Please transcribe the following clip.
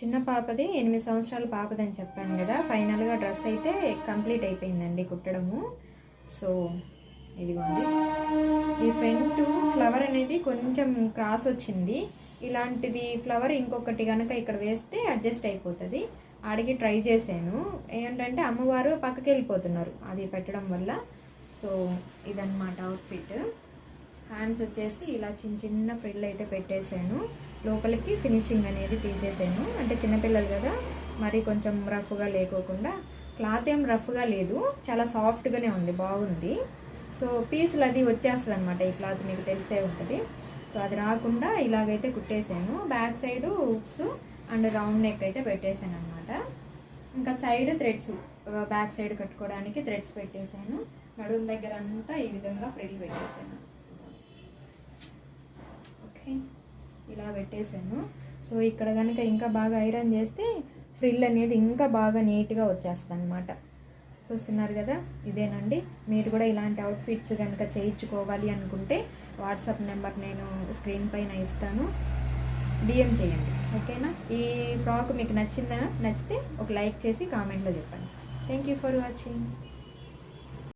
చిన్న పాపది 8 సంవత్సరాల పాపదని చెప్పాను కదా. ఫైనల్గా డ్రెస్ అయితే కంప్లీట్ అయిపోయిందండి కుట్టడము. సో ఇదిగోండి, ఈ ఫ్రంట్ ఫ్లవర్ అనేది కొంచెం క్రాస్ వచ్చింది. ఇలాంటిది ఫ్లవర్ ఇంకొకటి కనుక ఇక్కడ వేస్తే అడ్జస్ట్ అయిపోతుంది. అడిగి ట్రై చేశాను. ఏంటంటే అమ్మవారు పక్కకి వెళ్ళిపోతున్నారు అది పెట్టడం వల్ల. సో ఇదన్నమాట అవుట్ఫిట్. హ్యాండ్స్ వచ్చేసి ఇలా చిన్న చిన్న ఫ్రిల్ అయితే పెట్టేశాను. లోపలికి ఫినిషింగ్ అనేది తీసేసాను. అంటే చిన్నపిల్లలు కదా, మరి కొంచెం రఫ్గా లేకోకుండా. క్లాత్ ఏం రఫ్గా లేదు, చాలా సాఫ్ట్గానే ఉంది, బాగుంది. సో పీసులు అది వచ్చేస్తుంది అనమాట. ఈ క్లాత్ మీకు తెలిసే ఉంటుంది. సో అది రాకుండా ఇలాగైతే కుట్టేశాను. Back side hooks and round neck అయితే పెట్టేశాను అనమాట. ఇంకా సైడ్ థ్రెడ్స్, బ్యాక్ సైడ్ కట్టుకోవడానికి థ్రెడ్స్ పెట్టేశాను. నడుము దగ్గర అంతా ఈ విధంగా ఫ్రిల్ పెట్టేశాను. ఓకే, ఇలా పెట్టేశాను. సో ఇక్కడ కనుక ఇంకా బాగా ఐరన్ చేస్తే ఫ్రిల్ అనేది ఇంకా బాగా నీట్గా వచ్చేస్తుంది అనమాట. చూస్తున్నారు కదా, ఇదేనండి. మీరు కూడా ఇలాంటి అవుట్ఫిట్స్ కనుక చేయించుకోవాలి అనుకుంటే వాట్సాప్ నెంబర్ నేను స్క్రీన్ పైన ఇస్తాను, డిఎం చేయండి. ఓకేనా? ఈ ఫ్రాక్ మీకు నచ్చితే ఒక లైక్ చేసి కామెంట్లో చెప్పండి. Thank you for watching.